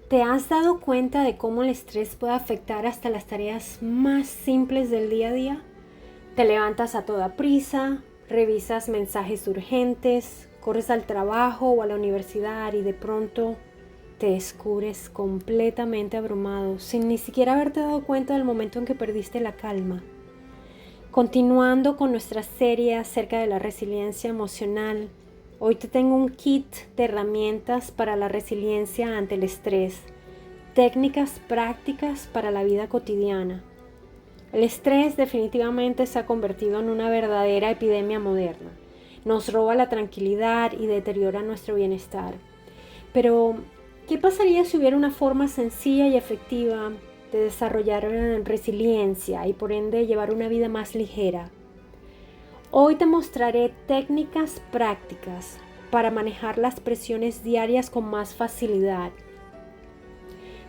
¿Te has dado cuenta de cómo el estrés puede afectar hasta las tareas más simples del día a día? Te levantas a toda prisa, revisas mensajes urgentes, corres al trabajo o a la universidad y de pronto te descubres completamente abrumado sin ni siquiera haberte dado cuenta del momento en que perdiste la calma. Continuando con nuestra serie acerca de la resiliencia emocional, hoy te tengo un kit de herramientas para la resiliencia ante el estrés, técnicas prácticas para la vida cotidiana. El estrés definitivamente se ha convertido en una verdadera epidemia moderna. Nos roba la tranquilidad y deteriora nuestro bienestar. Pero, ¿qué pasaría si hubiera una forma sencilla y efectiva de desarrollar resiliencia y por ende llevar una vida más ligera? Hoy te mostraré técnicas prácticas para manejar las presiones diarias con más facilidad.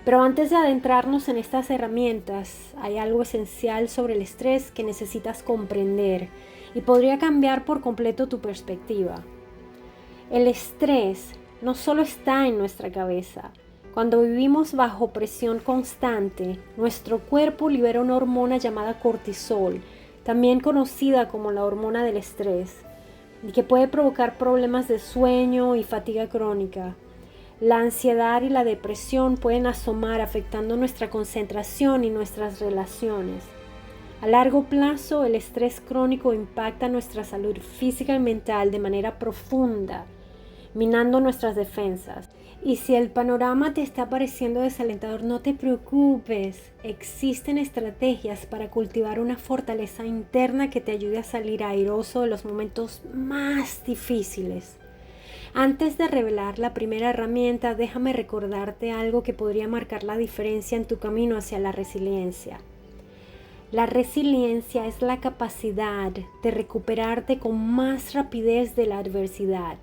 Pero antes de adentrarnos en estas herramientas, hay algo esencial sobre el estrés que necesitas comprender y podría cambiar por completo tu perspectiva. El estrés no solo está en nuestra cabeza. Cuando vivimos bajo presión constante, nuestro cuerpo libera una hormona llamada cortisol, también conocida como la hormona del estrés, y que puede provocar problemas de sueño y fatiga crónica. La ansiedad y la depresión pueden asomar afectando nuestra concentración y nuestras relaciones. A largo plazo, el estrés crónico impacta nuestra salud física y mental de manera profunda, minando nuestras defensas. Y si el panorama te está pareciendo desalentador, no te preocupes. Existen estrategias para cultivar una fortaleza interna que te ayude a salir airoso de los momentos más difíciles. Antes de revelar la primera herramienta, déjame recordarte algo que podría marcar la diferencia en tu camino hacia la resiliencia. La resiliencia es la capacidad de recuperarte con más rapidez de la adversidad.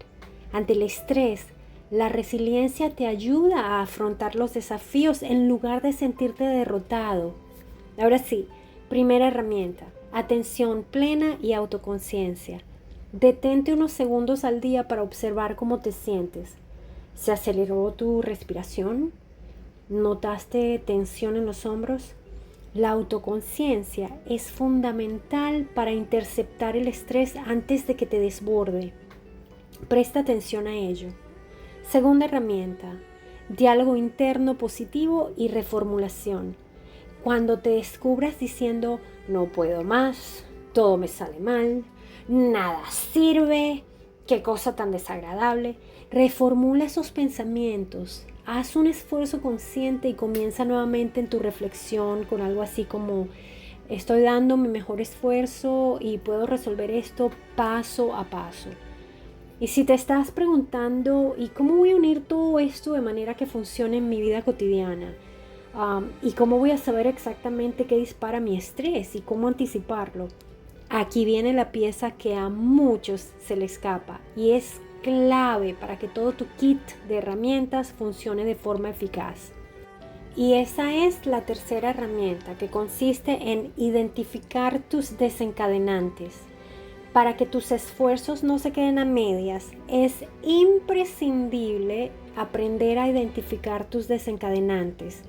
Ante el estrés, la resiliencia te ayuda a afrontar los desafíos en lugar de sentirte derrotado. Ahora sí, primera herramienta, atención plena y autoconciencia. Detente unos segundos al día para observar cómo te sientes. ¿Se aceleró tu respiración? ¿Notaste tensión en los hombros? La autoconciencia es fundamental para interceptar el estrés antes de que te desborde. Presta atención a ello. Segunda herramienta, diálogo interno positivo y reformulación. Cuando te descubras diciendo no puedo más, todo me sale mal, nada sirve, qué cosa tan desagradable, reformula esos pensamientos. Haz un esfuerzo consciente y comienza nuevamente en tu reflexión con algo así como estoy dando mi mejor esfuerzo y puedo resolver esto paso a paso. Y si te estás preguntando, ¿y cómo voy a unir todo esto de manera que funcione en mi vida cotidiana? ¿Y cómo voy a saber exactamente qué dispara mi estrés y cómo anticiparlo? Aquí viene la pieza que a muchos se le escapa y es clave para que todo tu kit de herramientas funcione de forma eficaz. Y esa es la tercera herramienta, que consiste en identificar tus desencadenantes. Para que tus esfuerzos no se queden a medias, es imprescindible aprender a identificar tus desencadenantes.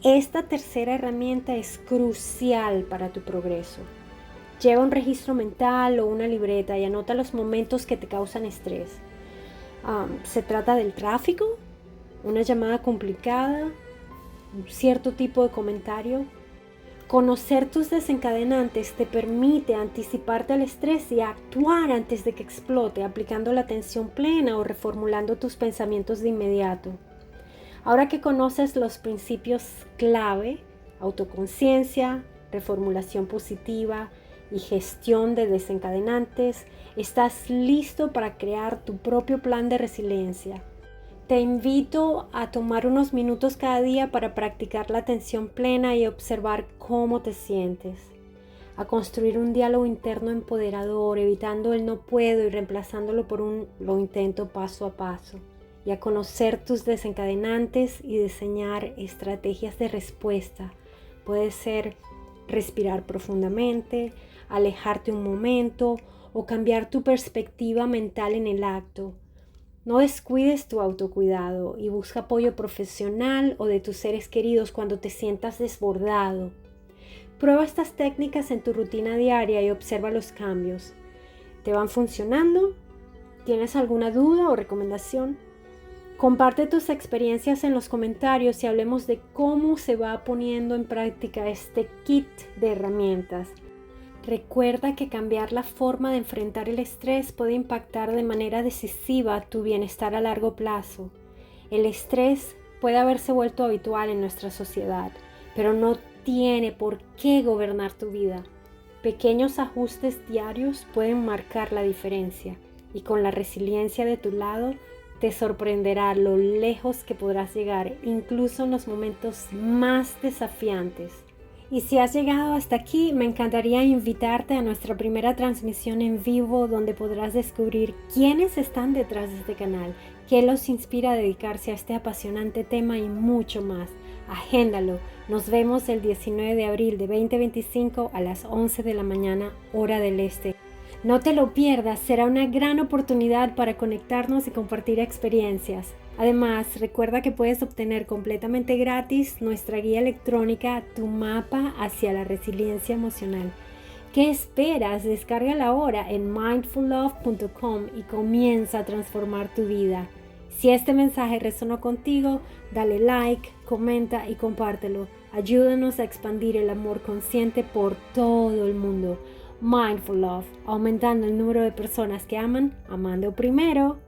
Esta tercera herramienta es crucial para tu progreso. Lleva un registro mental o una libreta y anota los momentos que te causan estrés. ¿Se trata del tráfico? ¿Una llamada complicada? ¿Un cierto tipo de comentario? Conocer tus desencadenantes te permite anticiparte al estrés y actuar antes de que explote, aplicando la atención plena o reformulando tus pensamientos de inmediato. Ahora que conoces los principios clave, autoconciencia, reformulación positiva y gestión de desencadenantes, estás listo para crear tu propio plan de resiliencia. Te invito a tomar unos minutos cada día para practicar la atención plena y observar cómo te sientes. A construir un diálogo interno empoderador, evitando el no puedo y reemplazándolo por un lo intento paso a paso. Y a conocer tus desencadenantes y diseñar estrategias de respuesta. Puede ser respirar profundamente, alejarte un momento o cambiar tu perspectiva mental en el acto. No descuides tu autocuidado y busca apoyo profesional o de tus seres queridos cuando te sientas desbordado. Prueba estas técnicas en tu rutina diaria y observa los cambios. ¿Te van funcionando? ¿Tienes alguna duda o recomendación? Comparte tus experiencias en los comentarios y hablemos de cómo se va poniendo en práctica este kit de herramientas. Recuerda que cambiar la forma de enfrentar el estrés puede impactar de manera decisiva tu bienestar a largo plazo. El estrés puede haberse vuelto habitual en nuestra sociedad, pero no tiene por qué gobernar tu vida. Pequeños ajustes diarios pueden marcar la diferencia y con la resiliencia de tu lado te sorprenderá lo lejos que podrás llegar, incluso en los momentos más desafiantes. Y si has llegado hasta aquí, me encantaría invitarte a nuestra primera transmisión en vivo donde podrás descubrir quiénes están detrás de este canal, qué los inspira a dedicarse a este apasionante tema y mucho más. Agéndalo. Nos vemos el 19 de abril de 2025 a las 11 de la mañana, hora del este. No te lo pierdas, será una gran oportunidad para conectarnos y compartir experiencias. Además, recuerda que puedes obtener completamente gratis nuestra guía electrónica Tu Mapa hacia la Resiliencia Emocional. ¿Qué esperas? Descárgala ahora en mindfullove.com y comienza a transformar tu vida. Si este mensaje resonó contigo, dale like, comenta y compártelo. Ayúdanos a expandir el amor consciente por todo el mundo. Mindful Love, aumentando el número de personas que aman, amando primero.